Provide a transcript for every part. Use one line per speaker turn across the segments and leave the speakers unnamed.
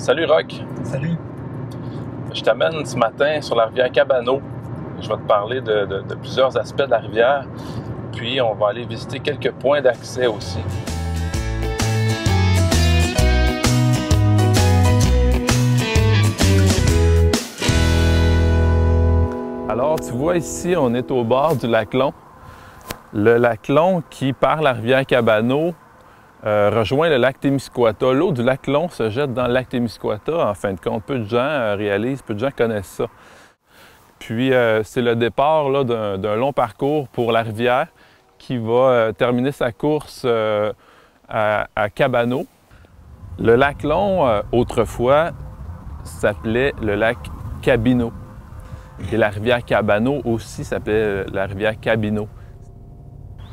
Salut Rock!
Salut!
Je t'amène ce matin sur la rivière Cabano. Je vais te parler de plusieurs aspects de la rivière. Puis on va aller visiter quelques points d'accès aussi. Alors tu vois ici, on est au bord du lac Long. Le lac Long qui, par la rivière Cabano, rejoint le lac Témiscouata. L'eau du lac Long se jette dans le lac Témiscouata. En fin de compte, peu de gens réalisent, peu de gens connaissent ça. Puis c'est le départ d'un long parcours pour la rivière qui va terminer sa course à Cabano. Le lac Long, autrefois, s'appelait le lac Cabino. Et la rivière Cabano aussi s'appelait la rivière Cabino.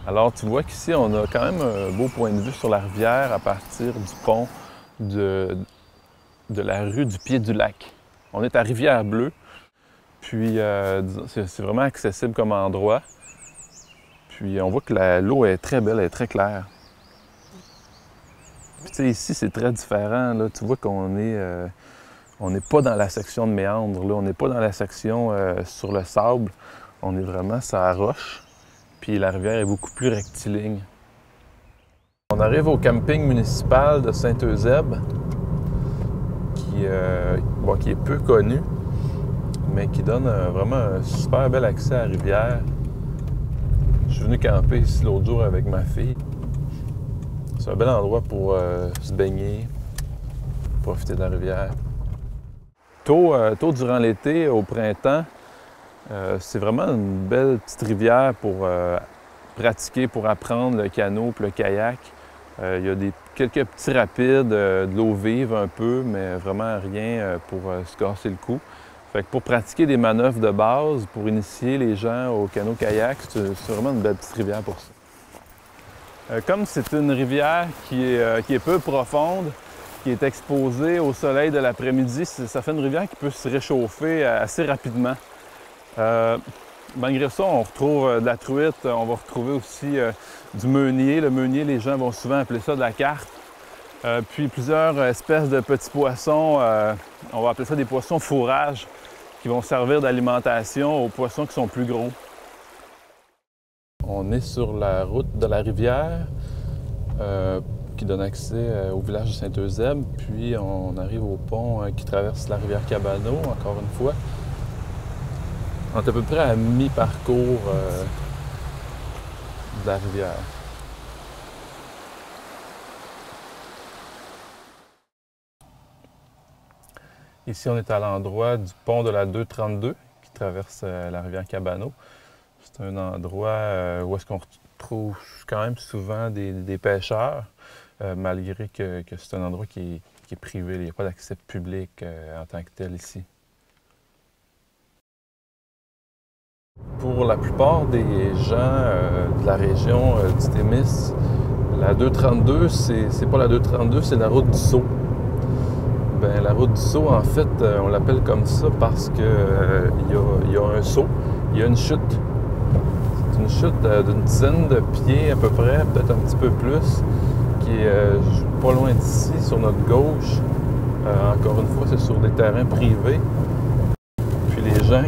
Alors tu vois qu'ici, on a quand même un beau point de vue sur la rivière à partir du pont de la rue du pied du lac. On est à Rivière-Bleue, puis c'est vraiment accessible comme endroit. Puis on voit que l'eau est très belle, elle est très claire. Puis tu sais, ici, c'est très différent. Là. Tu vois qu'on n'est pas dans la section de méandre, là. On n'est pas dans la section sur le sable. On est vraiment sur la roche. Puis la rivière est beaucoup plus rectiligne. On arrive au camping municipal de Saint-Eusèbe, qui est peu connu, mais qui donne vraiment un super bel accès à la rivière. Je suis venu camper ici l'autre jour avec ma fille. C'est un bel endroit pour se baigner, profiter de la rivière. Tôt durant l'été, au printemps, c'est vraiment une belle petite rivière pour pratiquer, pour apprendre le canot et le kayak. Il y a quelques petits rapides, de l'eau vive un peu, mais vraiment rien pour se casser le cou. Fait que pour pratiquer des manœuvres de base, pour initier les gens au canot-kayak, c'est vraiment une belle petite rivière pour ça. Comme c'est une rivière qui est peu profonde, qui est exposée au soleil de l'après-midi, ça fait une rivière qui peut se réchauffer assez rapidement. Malgré ça, on retrouve de la truite, on va retrouver aussi du meunier. Le meunier, les gens vont souvent appeler ça de la carpe. Puis plusieurs espèces de petits poissons, on va appeler ça des poissons fourrage, qui vont servir d'alimentation aux poissons qui sont plus gros. On est sur la route de la rivière qui donne accès au village de Saint-Eusèbe, puis on arrive au pont qui traverse la rivière Cabano, encore une fois. On est à peu près à mi-parcours de la rivière. Ici, on est à l'endroit du pont de la 232 qui traverse la rivière Cabano. C'est un endroit où est-ce qu'on retrouve quand même souvent des pêcheurs, malgré que c'est un endroit qui est privé. Il n'y a pas d'accès public en tant que tel ici. Pour la plupart des gens de la région du Témis, la 232, c'est pas la 232, c'est la route du Saut. Bien, la route du Saut, en fait, on l'appelle comme ça parce qu'il y a un saut, il y a une chute. C'est une chute d'une dizaine de pieds à peu près, peut-être un petit peu plus, qui est pas loin d'ici, sur notre gauche. Encore une fois, c'est sur des terrains privés. Puis les gens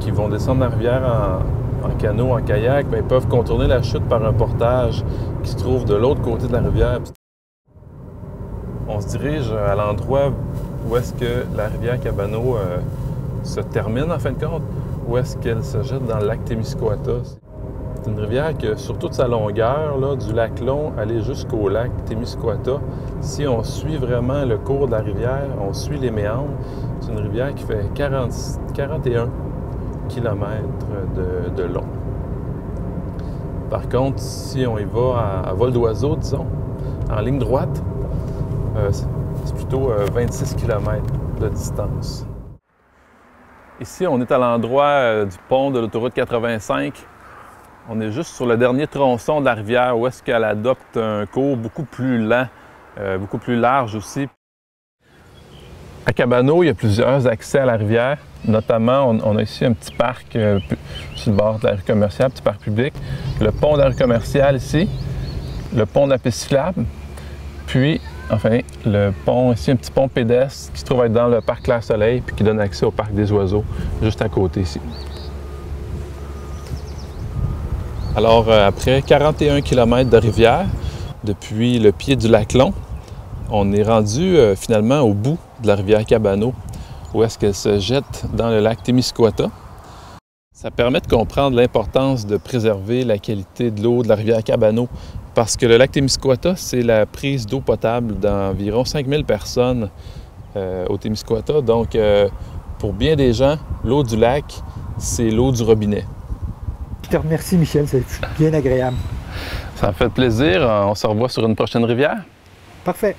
qui vont descendre la rivière en canot, en kayak, bien, ils peuvent contourner la chute par un portage qui se trouve de l'autre côté de la rivière. On se dirige à l'endroit où est-ce que la rivière Cabano se termine en fin de compte, où est-ce qu'elle se jette dans le lac Témiscouata. C'est une rivière que, sur toute sa longueur, là, du lac Long aller jusqu'au lac Témiscouata, si on suit vraiment le cours de la rivière, on suit les méandres, c'est une rivière qui fait 41 km de long. Par contre, si on y va à vol d'oiseau, disons, en ligne droite, c'est plutôt 26 km de distance. Ici, on est à l'endroit du pont de l'autoroute 85. On est juste sur le dernier tronçon de la rivière où est-ce qu'elle adopte un cours beaucoup plus lent, beaucoup plus large aussi. À Cabano, il y a plusieurs accès à la rivière. Notamment, on a ici un petit parc sur le bord de la rue commerciale, petit parc public. Le pont de la rue commerciale ici, le pont de la piste cyclable, puis Enfin, le pont, ici, un petit pont pédestre qui se trouve être dans le parc Clair-Soleil puis qui donne accès au parc des oiseaux, juste à côté ici. Alors, après 41 km de rivière, depuis le pied du lac Long, on est rendu finalement au bout de la rivière Cabano, où est-ce qu'elle se jette dans le lac Témiscouata. Ça permet de comprendre l'importance de préserver la qualité de l'eau de la rivière Cabano, parce que le lac Témiscouata, c'est la prise d'eau potable d'environ 5000 personnes au Témiscouata. Donc, pour bien des gens, l'eau du lac, c'est l'eau du robinet.
Je te remercie, Michel, c'est bien agréable.
Ça me fait plaisir. On se revoit sur une prochaine rivière.
Parfait.